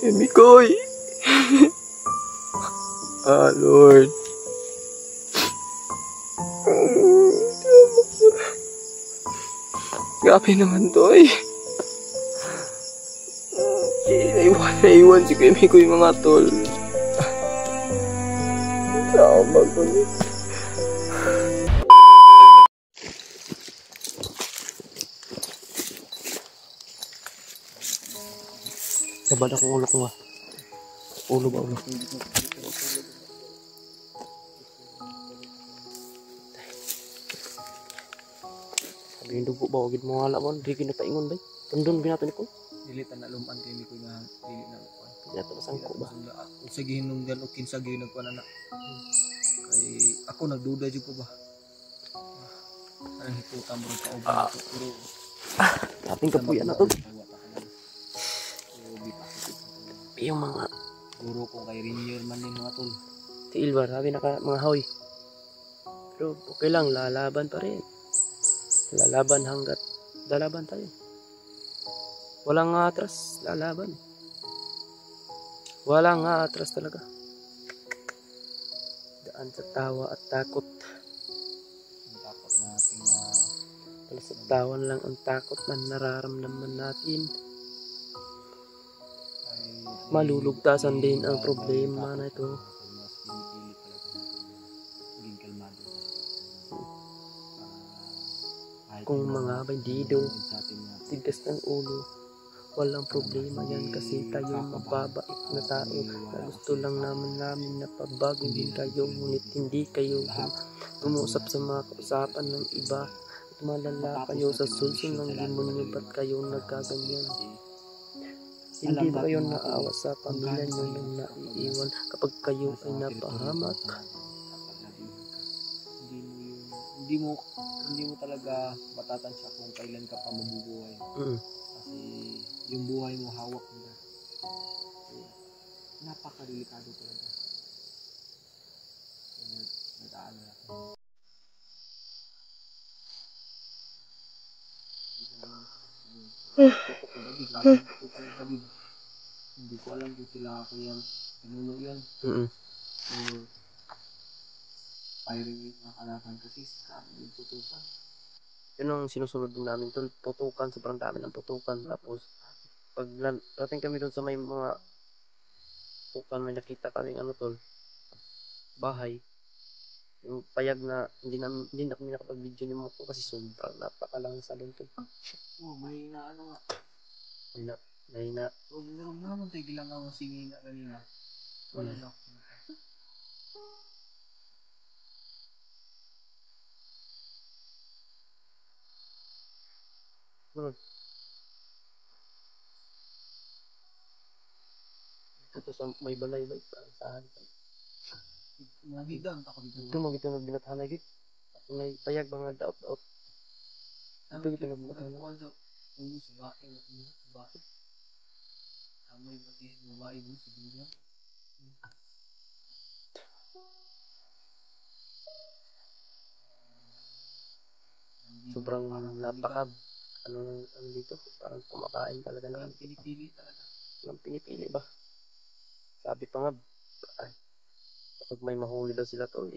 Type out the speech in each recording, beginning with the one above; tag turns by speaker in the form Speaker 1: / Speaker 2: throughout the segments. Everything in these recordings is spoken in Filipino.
Speaker 1: Emikoy. Lord. Grabe naman to eh. Naiwan si Emikoy mga tol. Sama ko niya. Sabad akong ulo ko nga. Ulo ba ulo? Sabi yung dugo ba? Huwag mo nga laban. Hindi kinataingon ba? Tundun binato ni ko.
Speaker 2: Dilitan na lumaan kay Mikoy nga. Dili na lumaan.
Speaker 1: Yato masangko ba?
Speaker 2: Kung sa gihinunggan o kinsagay nagkuhan na. Kay ako nagduda dyan ko ba? Parang hikutan mo rin kauban ako. Pero
Speaker 1: ating kapuyan na to. Yung mga
Speaker 2: guro ko kay Rainier man yung mga tol.
Speaker 1: tiil ba? Sabi naka mga hoy. Pero okay lang, lalaban pa rin. Lalaban hanggat lalaban tayo. Walang atras, lalaban. Walang atras talaga. Daan sa tawa at takot.
Speaker 2: Ang takot natin na
Speaker 1: Pala sa tawan lang ang takot na nararamdaman natin. Malulugtasan din ang problema na ito.
Speaker 2: mas pinipili talaga natin maging kalmado.
Speaker 1: Kung mga bandido,
Speaker 2: Sa atin na
Speaker 1: tigas ng ulo, walang problema yan kasi tayo mababait na tao na gusto lang namin na pabaguhin kayo, ngunit hindi kayo umusap sa mga kausapan ng iba at malala kayo sa sulsol ng demonyo. Ba't kayo nagkaganyan? Hindi ba kayo naawa sa pamilya nyo nang naiiwan kapag kayo ay napahamak?
Speaker 2: hindi mo talaga matatansya kung kailan ka pa mabubuhay. Kasi yung buhay mo hawak mo na. Napakadelikado talaga. Nag-aano na. Hindi ko alam kung sila ako yan. Pinuno yan. Firing yung mga kalaban kasi sa amin yung tutukan.
Speaker 1: Yun ang sinusunod din namin doon, putukan, sobrang dami ng putukan. Tapos, pag dating kami doon sa may mga putukan, may nakita kami bahay. Yung payag na hindi na kami nakapag-video ni Moko kasi sobrang napakalang sa doon to.
Speaker 2: May na ano nga.
Speaker 1: May na.
Speaker 2: Meron naman tayo gilang ang singin na kanina. Wala na.
Speaker 1: Ito sa may balay ba? Saan?
Speaker 2: Nagidang ako dito.
Speaker 1: Ito mo ito na binatahan na dito. May payag mga daot-daot. Ito ito na binatahan na. Sobrang napaka ano dito, parang kumakain talaga na.
Speaker 2: Pinipili talaga.
Speaker 1: Walang pinipili ba? Sabi pa nga, kapag may mahuli daw sila to,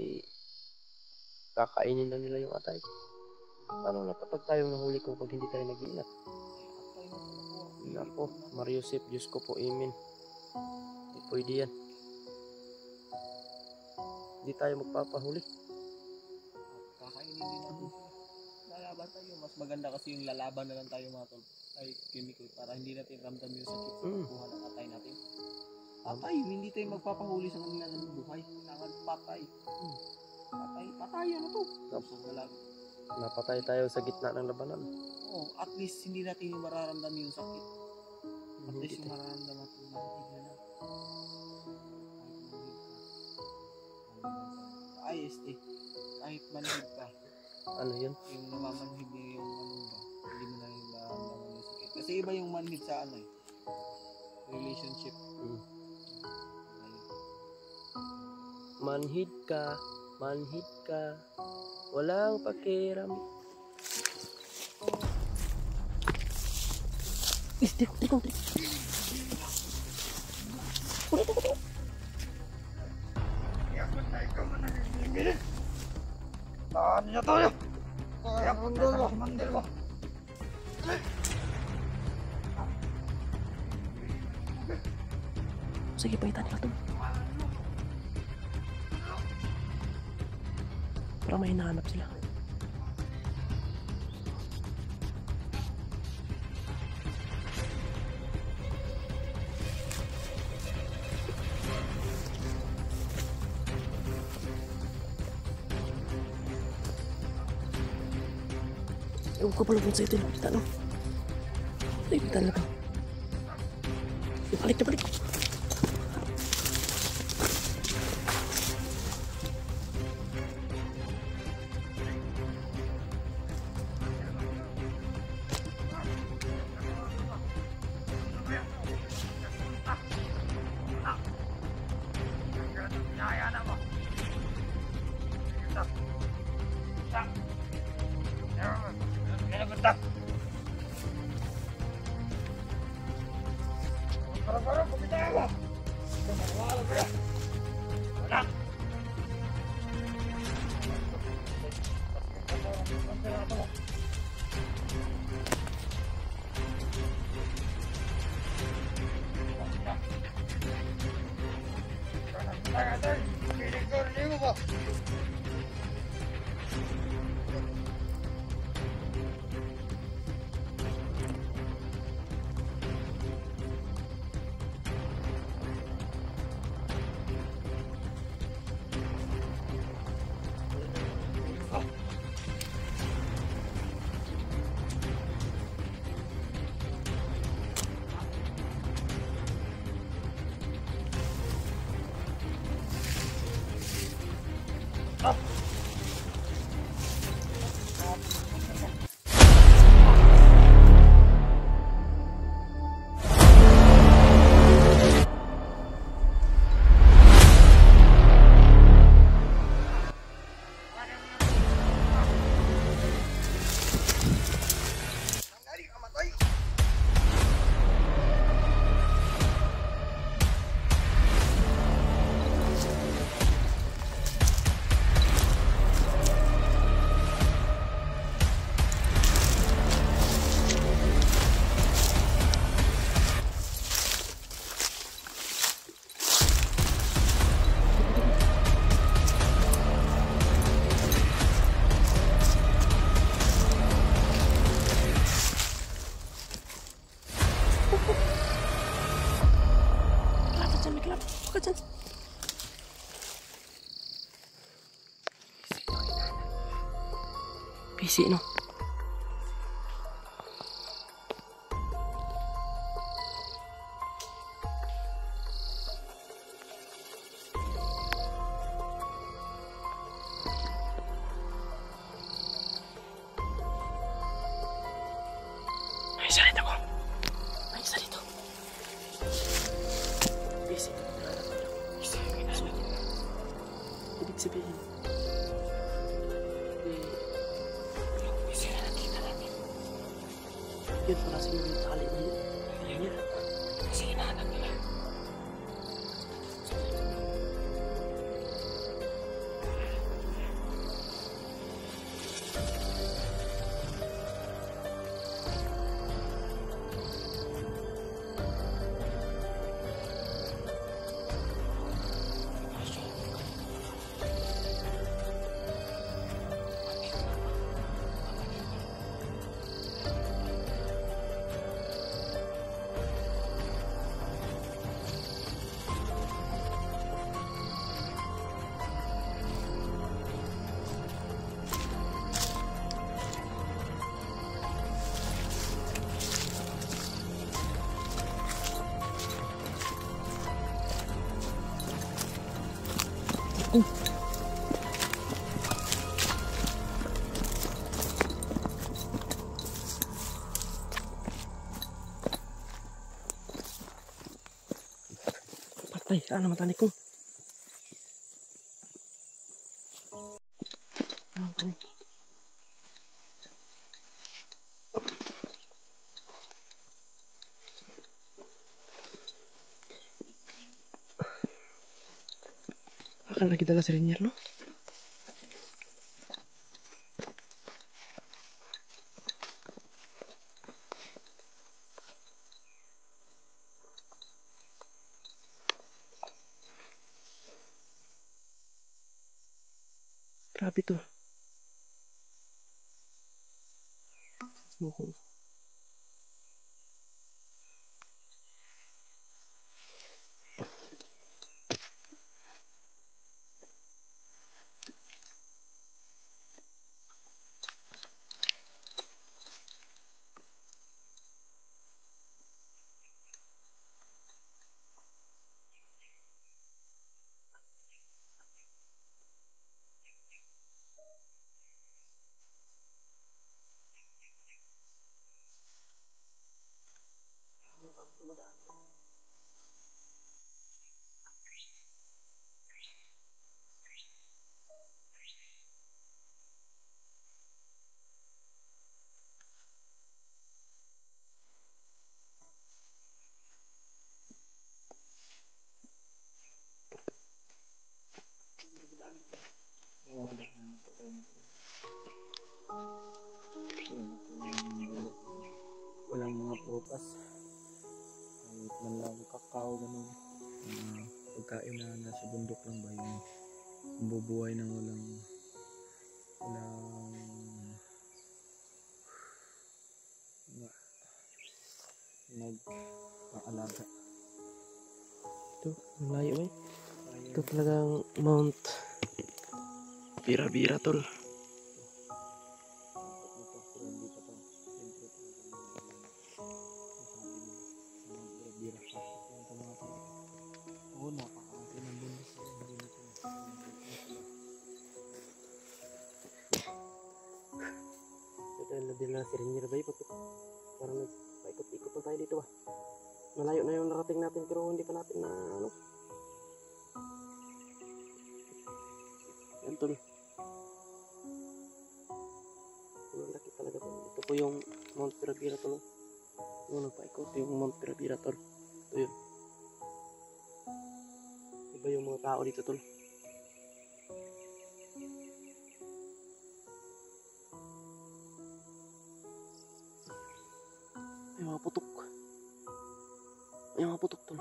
Speaker 1: kakainin na nila yung atay. Paano na kapag tayo nahuli kung pag hindi tayo nag-iingat? Nako, Mariusip, Diyos ko po, amen. Hindi pwede yan. Hindi tayo magpapahuli.
Speaker 2: Kakainin din natin sila. Lalaban tayo. Mas maganda kasi yung lalaban na lang tayo mga tol. Ay, chemical. Para hindi natin ramdam yung sakit sa pagkuha ng atay natin. Patay. Hindi tayo magpapahuli sa kanila ng buhay. Kailangan patay. Patay. Ano to?
Speaker 1: Napatay tayo sa gitna ng labanan.
Speaker 2: Oo. At least hindi natin yung mararamdam yung sakit. At least yung mararamdam natin yung manhid na. IST. Kahit manhid ka.
Speaker 1: Ano yun?
Speaker 2: Yung namamanhid niya yung ano ba, hindi mo na yung nararamdaman yung sakit. Kasi iba yung manhid sa ano eh. Relationship.
Speaker 1: Manhid ka, walang pakiram.
Speaker 3: Tahan niya tayo. Mandil mo.
Speaker 1: Sige, pahitan nila to. Parang may hinahanap sila. Ewan ko pala kung sa ito yung kita, no? Ay, kita na lang. Balik na balik. Busy, no? May isa dito ko. May isa dito. Busy. Ibig sabihin, yun pala siguro yung tali niya. Yan. Kasi hinahanap nila. Patay, ano matani ko? Akan lagi dala si Rainier, no? Grabe to. Mukhang.
Speaker 2: Walang mga prutas. Kahit man lang kakao, ganun. Pagkain na nasa bundok lang ba yun? Bubuhay ng walang nag-aalaga.
Speaker 1: Ito, malayo eh. Ito talagang Mount Bira-Bira, tol.
Speaker 2: Oo, napakaanti ng bundok.
Speaker 1: Ito yung dila si Rainier ba? Parang nagpaikot-ikot na tayo dito ba? Malayo na yung narating natin pero hindi pa natin na ano. Yan, tol. Ang laki talaga to. Ito po yung Mount Bira-Bira, tol. Yung nagpaikot yung Mount Bira-Bira, tol. Ito yun. Iba yung mga tao dito, tol. May mga putok. May mga putok, tol.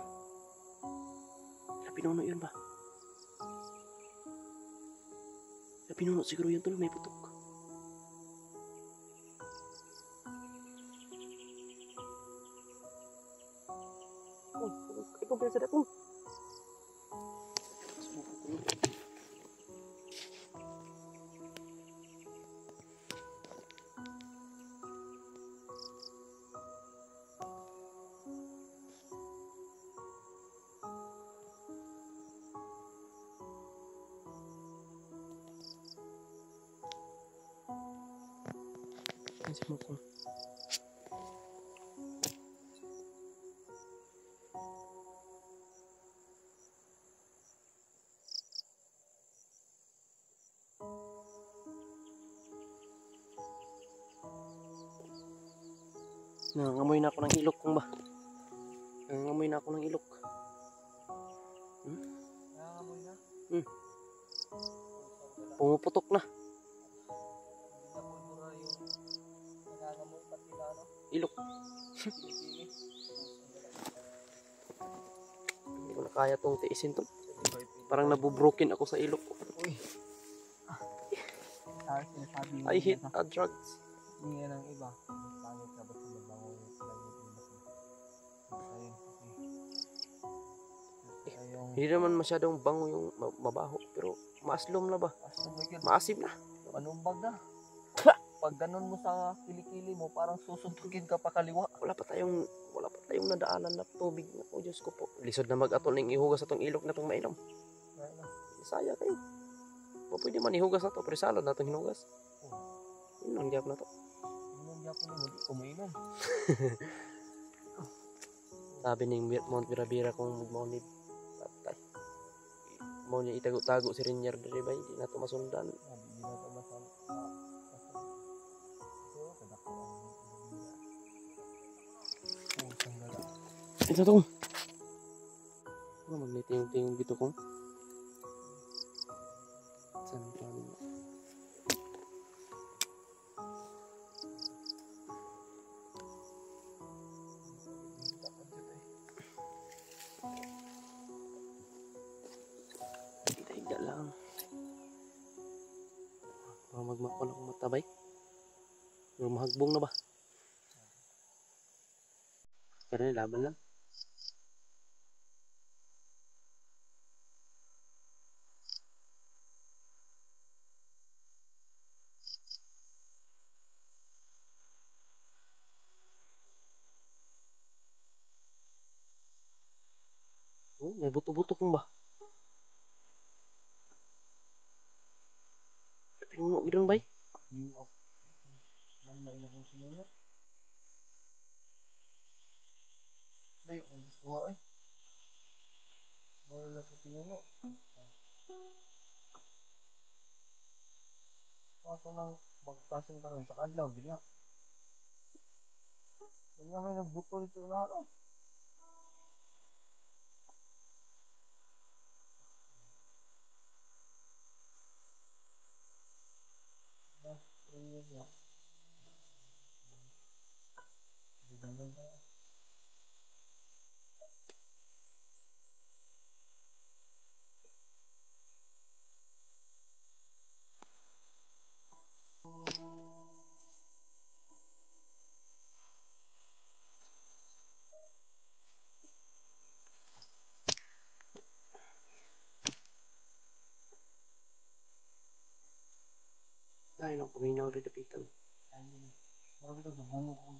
Speaker 1: Sa pinuno yun ba? Sa pinuno siguro yun, tol. May putok. Oh, ikaw pinasa na ito. Yan si Mokong. Nangangamoy na ako ng ilok kung ba. Nangangamoy na ako ng ilok.
Speaker 2: Nangangamoy na?
Speaker 1: Pumuputok na.
Speaker 2: Nabulbura yung nangangamoy pati na ano?
Speaker 1: Ilok.
Speaker 2: Kilikili.
Speaker 1: Hindi ko na kaya itong tiisin to. Parang nabubroken ako sa ilok.
Speaker 2: Uy. Sinasabi mo
Speaker 1: I hate drugs.
Speaker 2: hindi ng iba. Pangit ka ba't mabango yung ilok mo? Ayun. Ayun.
Speaker 1: Hindi naman masyadong bango yung mabaho. Pero maaslom na ba? Maasim na.
Speaker 2: Manumbag na. Pag ganun mo sa kilikili mo, parang susuntukin ka pa kaliwa.
Speaker 1: Wala pa tayong nadaanan na tubig na po. Diyos ko po. Lisod na mag-atol ng ihugas sa itong ilok na itong mainom. Saya kayo. O pwede man ihugas na ito. Pero salad na itong hinugas. Yun ang diap na ito.
Speaker 2: Inom niya po naman. Uminom.
Speaker 1: Sabi ng Mount Bira-Bira kung magmaunid. Patay. Mau niya itago-tago si Rainier dali ba? Hindi na ito masundan.
Speaker 2: Hindi na ito masundan.
Speaker 1: Ito itong. Magniting-ting dito kong. Magmakon akong matabay. Mahagbong na ba? Pero laban lang. Oh, may buto-buto kong ba? Pinuno gidang bay.
Speaker 2: Layo ang gusto eh. Wala sa pinuno. Kaso lang magtasin ka rin sa kadlaw, di nga. Di nga may nagbutol ito na ano.
Speaker 1: Ay, no, kuminaw rin dapitan.
Speaker 2: Marami ito nabungo ko.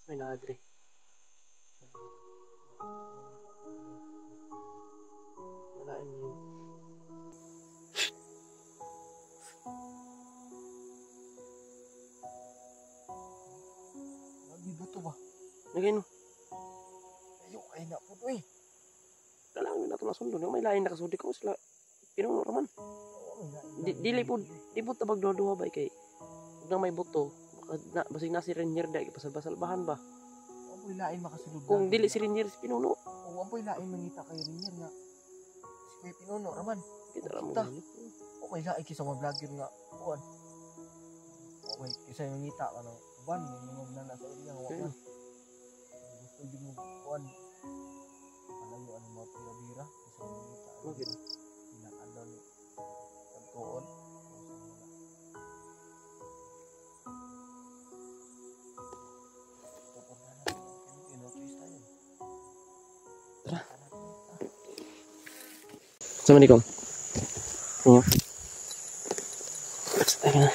Speaker 1: May naadre. Wala yun.
Speaker 2: Lagi buto ba?
Speaker 1: Nagay no.
Speaker 2: Ayok ay na po eh.
Speaker 1: Kailangan na ito nasundo. May lain nakasudi ko sila. Pinuno raman. Dili po tabag duha ba kay huwag na may buto. Basig na si Renier dahil pasal-basalbahan ba?
Speaker 2: Apoy lain makasulod.
Speaker 1: Kung dili si Renier si Pinuno.
Speaker 2: O apoy lain mangita kay Renier nga. Si Kuya Pinuno raman.
Speaker 1: Kita lang mo
Speaker 2: Kita.
Speaker 1: ganyan.
Speaker 2: O may lain kisa mga vlogger nga. Kuan. O may kisa yung mangita ka ng uban. Yung mga nana sa uli nga wakan. Gusto din mo kuan. Malayo ang mga pira-bira. Kisa yung mangita.
Speaker 1: Okay.
Speaker 2: Pinakalaw ni Pagtuon.
Speaker 1: Sama ni Kong. Ayo. Ayo na.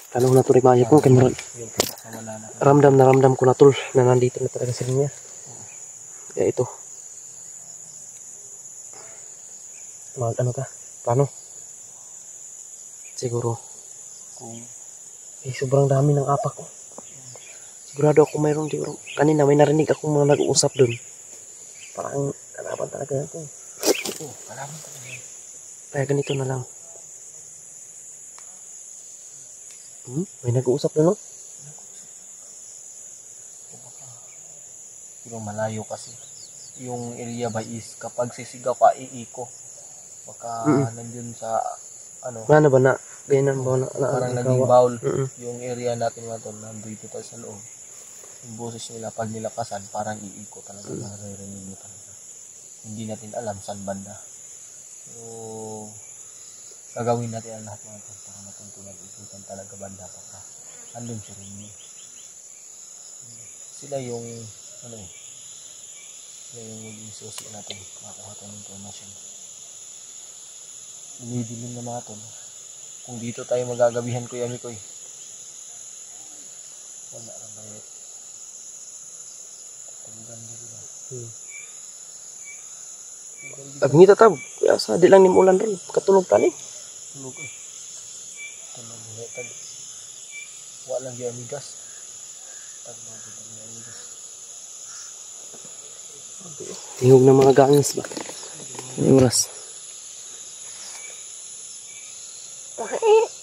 Speaker 1: Tanong na to rin maya ko. Ramdam na ramdam ko na tol na nandito na talaga sila niya. Kaya ito. Ano ka? Paano? Siguro. Sobrang dami ng apak ko. Sigurado ako mayroong siguro. Kanina may narinig akong mga nag-uusap dun. Parang kalaban talaga yan ko.
Speaker 2: Oo, kalaban talaga.
Speaker 1: Kaya ganito na lang. May nag-uusap na no?
Speaker 2: Pero malayo kasi. Yung area ba is kapag sisigaw ka, iiko. Baka nandun sa ano.
Speaker 1: Ano ba na? Ganyan ba na?
Speaker 2: Parang naging bowl. Yung area natin mga tol, nandito tayo sa loob. Yung boses nila pag nilakasan, parang iiko talaga. Naririnig mo talaga. Hindi natin alam saan banda. So, gagawin natin ang lahat mga tol para matuntunan ikutan talaga banda pa. Andun siya rin yun. Sila yung ano eh. Sila yung maging susi natin. Makakuha tayo ng information. Umidilim na mga tol. Kung dito tayo magagabihan ko yami ko eh. Wala na ba yun? Ang ganda rin ah.
Speaker 1: Pag ngita tab, sa di lang ni ulan ron. Katulog tani.
Speaker 2: Tulog eh. Tulog eh. Walang yung amigas. Tagmag yung amigas.
Speaker 1: Tingog ng mga gangis ba? Yung oras.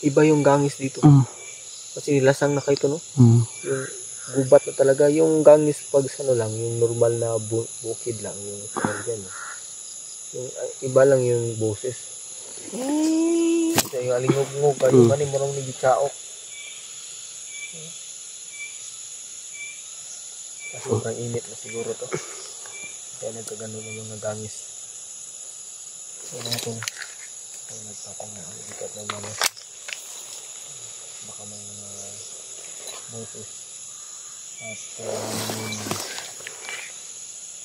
Speaker 2: Iba yung gangis dito. Kasi nilasang na kayo to, no? Yung gubat na talaga. Yung gangis pag ano lang, yung normal na bukid lang. Yung smell dyan. Yung iba lang yung boses. Kasi yung alingog-ngog, yung manimurong ni Gichaok. Kasi sobrang init na siguro to. Kaya nagkagano ng mga gangis. So mga to. Nagpapangikat ng mga baka may mga boses at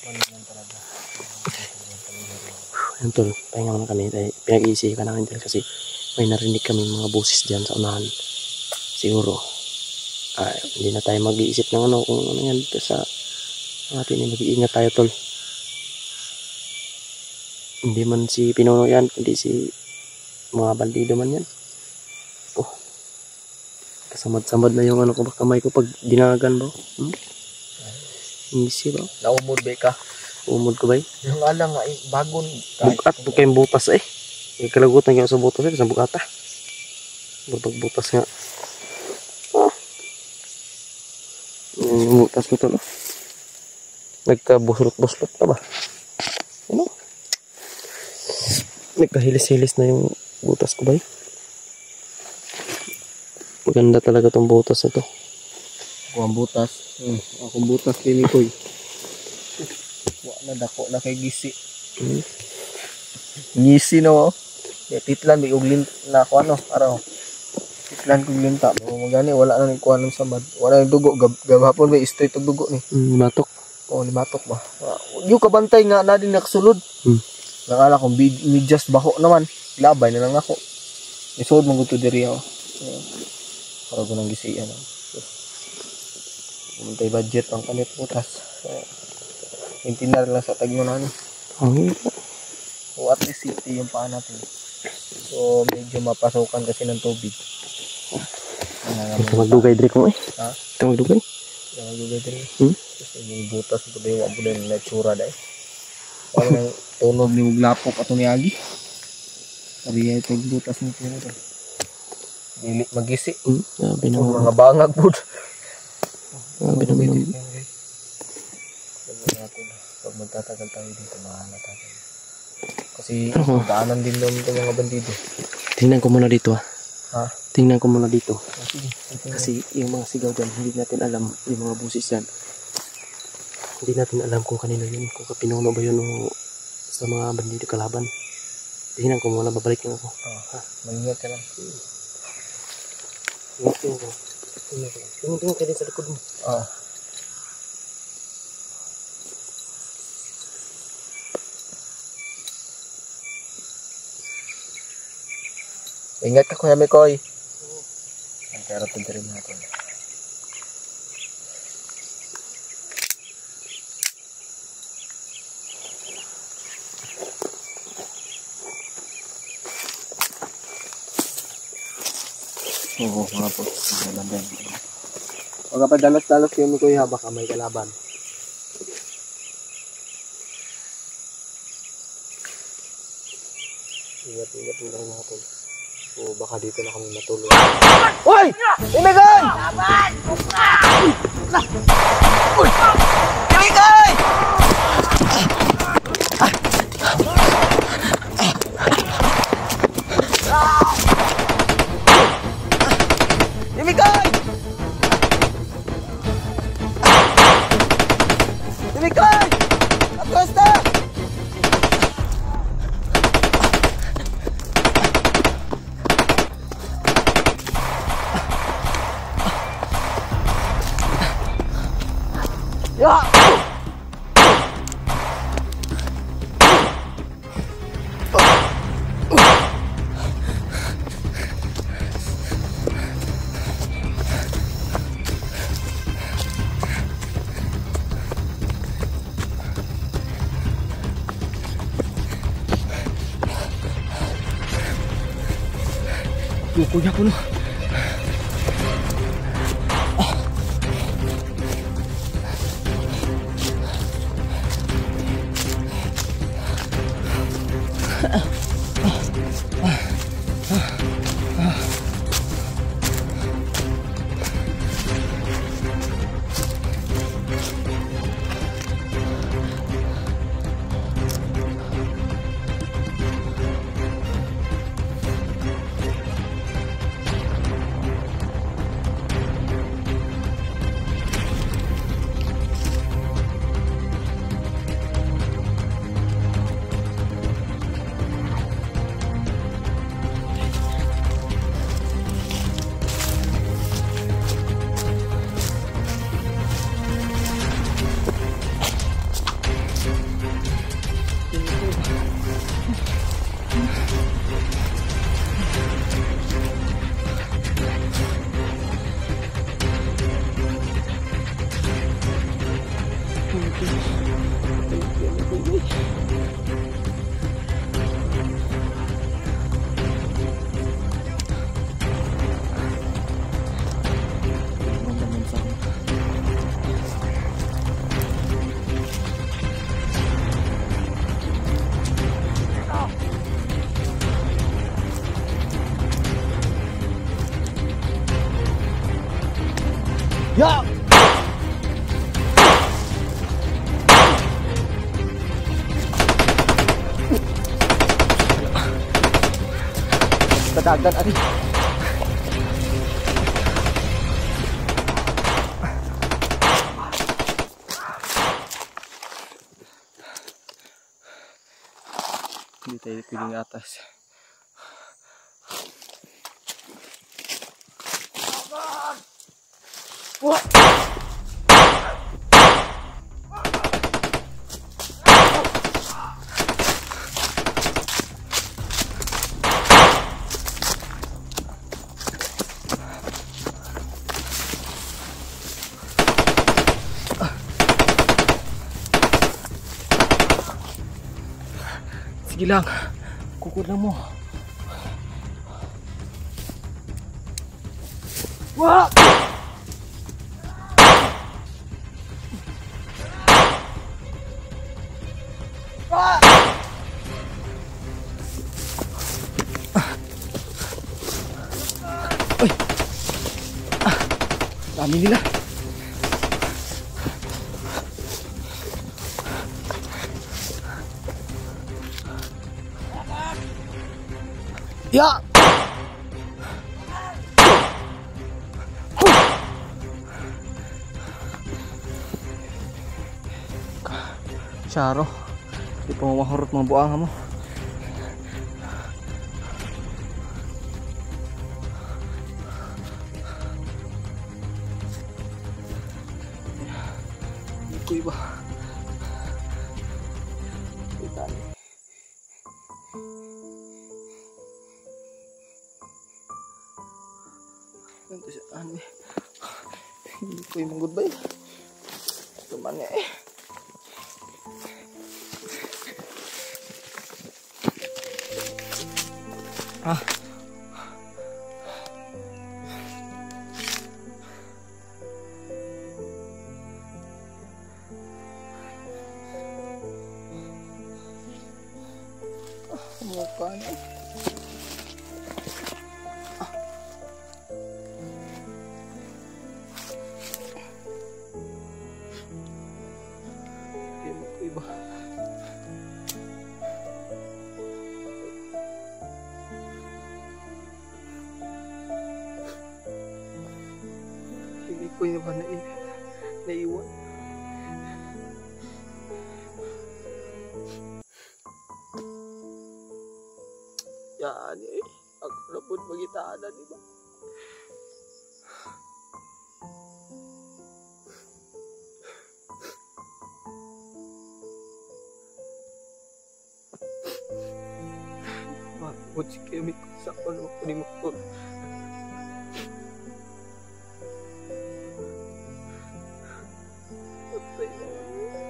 Speaker 2: manilang talaga.
Speaker 1: Ayun tol, pahinga muna kami. Pinag-iisipan namin dyan kasi may narinig kami mga boses dyan sa unahan. Siguro, hindi na tayo mag-iisip ng ano kung ano yan dito sa atin. Mag-iingat tayo tol. Hindi man si Pinuno yan, hindi si mga bandido man yan. Oh, kasamad-samad na yung ano ko ba, kamay ko pag dinagan ba? Easy ba?
Speaker 2: Naumod ba ka?
Speaker 1: Umod ko ba?
Speaker 2: Yung alang nga bagon.
Speaker 1: Bugat po kayong butas eh. Kalagutan kayo sa butas eh, sa bugata. Butas nga. Yung butas ko to no. Nagkabuslot-buslot ka ba? Ano? Nagkahilis-hilis na yung butas ko ba? Maganda talaga tong butas na to.
Speaker 2: Ako ang butas. Akong butas kinikoy. Wala na dako na kay gisi. Gisi no. Titlan may uglin na ako ano araw. Titlan ko glinta. Magani wala na ni kuan ng samad. Wala ni dugo gabhapon may straight og dugo ni.
Speaker 1: Matok.
Speaker 2: Limatok ba. Yung kabantay nga na din nakasulod. Nakala kong medyas bako naman. Labay na lang ako. Isod mong gusto diri ako. Para ko nang gisiyan. Kumantay budget ang kanit butas. Intinar lang sa tagmunan. So at least safety yung paa natin. So medyo mapasokan kasi ng tubig.
Speaker 1: Ito magdugay diri ko eh.
Speaker 2: Ha?
Speaker 1: Ito magdugay.
Speaker 2: Magdugay diri. Kasi yung butas ito ba yung wabulan na tsura dahil. Parang tunog ni Uglapok ato ni Agi. Sabi ito yung butas ni Tino dahil. Dili magisi.
Speaker 1: Sabi na
Speaker 2: mga bangag po.
Speaker 1: Sabi naman.
Speaker 2: Pag magtatagal tayo dito, mahanap tayo. Kasi daanan din naman itong mga bandido.
Speaker 1: Tingnan ko muna dito
Speaker 2: Ha?
Speaker 1: Tingnan ko muna dito.
Speaker 2: Sige.
Speaker 1: Kasi yung mga sigaw dyan, hindi natin alam yung mga busis dyan. Hindi natin alam kung kanino yun. Kung Pinuno ba yun o sa mga bandido kalaban. Tingnan ko muna, babalik lang ako.
Speaker 2: Mangingat ka lang.
Speaker 1: Tingnan ko. Tingnan ka din sa likod mo.
Speaker 2: Ingat ka Kuya Mikoy. Ang kaya rin rin natin. Oo, mga po. Huwag ka pa dalas-dalas Kuya Mikoy ha, baka may kalaban.
Speaker 1: Ingat lang natin. So baka dito na kami matulog.
Speaker 2: Hoy! Imigay! Imigay! Imigay! Imigay! Atras na! Kuya ko no. Ya! Kadagan ani. Hindi tayo piling atas. Wah! Sige lang, kukud lang mo. Wah! Uy! Dami nila. Ya! Charo, di pa mamahurot mga buanga mo. Hindi ko iba. Ganito siya, ano eh. Hindi ko yung goodbye. Tuman niya eh. Ah. Mukha niya. Iba. Hindi ko yung naiwan. Yan eh. Ang labod magitaan, diba? Makikot si Kemi sa ano ko ni motor. Patay na.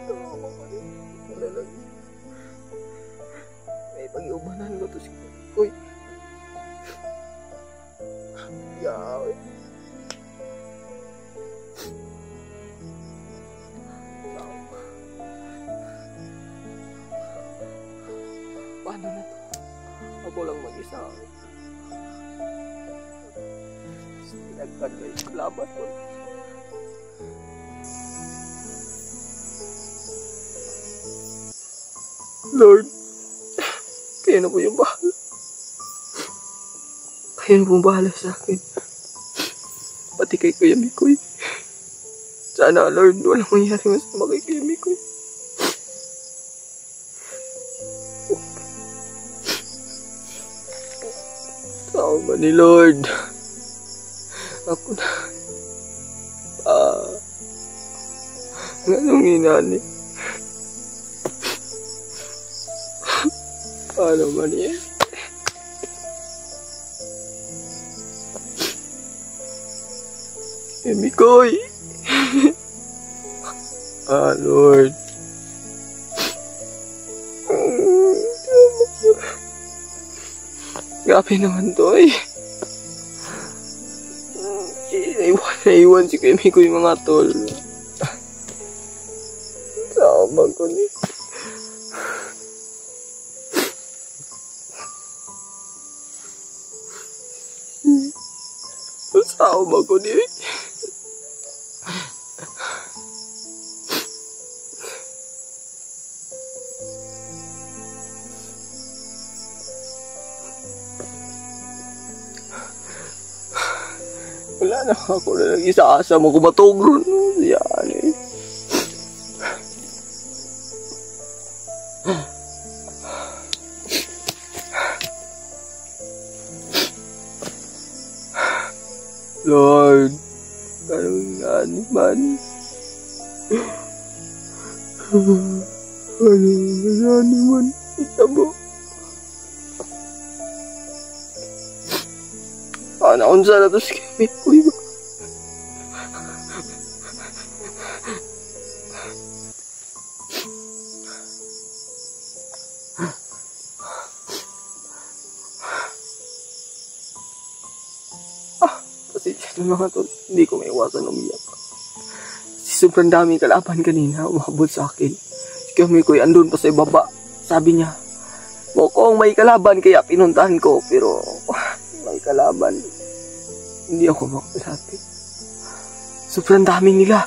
Speaker 2: Tama ka rin. Wala lang. May pag-iubanan ko to si Koy. Yaw. Paano na to? Ako lang mag-isa. Sinagkan guys, laban ko. Lord, kayo na po yung bahala. Kayo na po bahala sa akin. Pati kay Kuya Mikoy. Sana Lord, walang mangyari masama kay Kuya Mikoy. Tama ni Lord. Ako na. Anong inani? Paano man yan? Mikoy.
Speaker 1: Lord. Grabe naman to eh. Naiwan si Kemi ko yung mga tol. Sama ko ni. Sama ko ni. Wala na ako na nag-isa-asa mo kumatugro no. Yan eh. Lord, anong ano man? Anong ano man? Ito mo. Naunsa na to si Kemi ko iba. Pasensya na mga tol, hindi ko maiwasan umiyak. Sobrang daming kalaban kanina, umabot sa akin. Si Kemi ko andun pa sa ibaba. Sabi niya, mukhang may kalaban kaya pinuntahan ko, pero may kalaban. Hindi ako makalapit. Sobrang dami nila.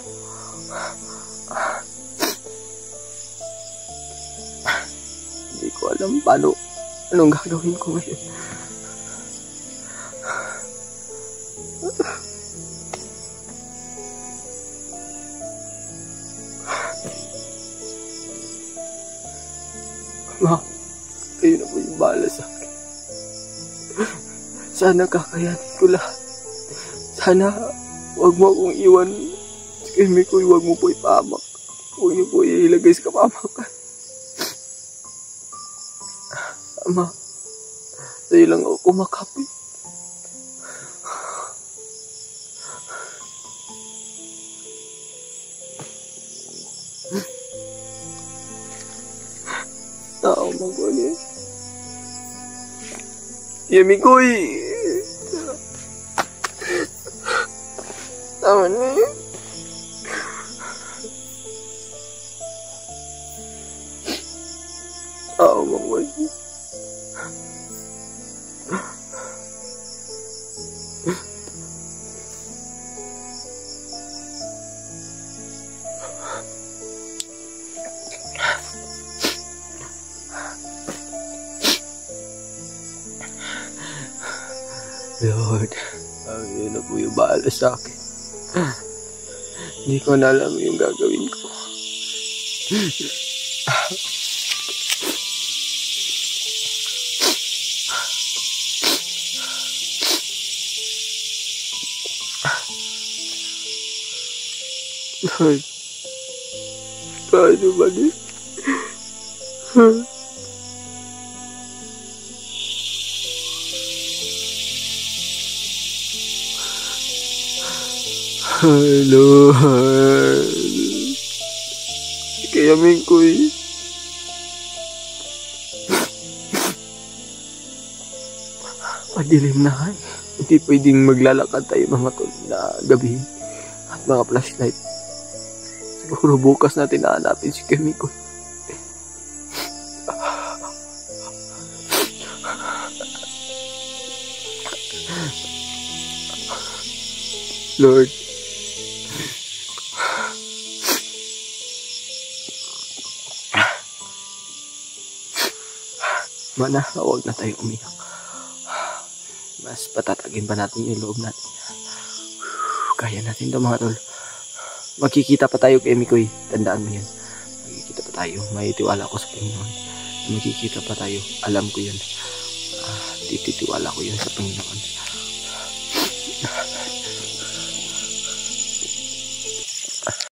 Speaker 1: Hindi ko alam anong gagawin ko ngayon. Ma, kayo na po yung bahala sa akin. Sana kakayanin ko lahat. Sana, huwag mo akong iwan. Si Kemi ko, huwag mo po ipahamak. Huwag niyo po ilagay sa kapamakan. Ama, sa'yo lang ako kumakapit. Tao mo ko niya. Kemi ko tama na yun. Oo, mawal. Lord, yun na po yung bahala sa akin. Hindi ko na alam yung gagawin ko. Lord, paano ba din? Lord, kayamin ko Madilim na eh. Hindi pwedeng maglalakad tayo mga tol na gabi at mga flashlight. Siguro bukas natin nahanapin si Kemi ko. Lord, mana, huwag na tayong umiyak. Mas patatagin pa natin yung loob natin. Kaya natin ito mga tol. Magkikita pa tayo kay Mikoy. Tandaan mo yan. Magkikita pa tayo. May tiwala ko sa Panginoon. Magkikita pa tayo. Alam ko yun. Titiwala ko yun sa Panginoon.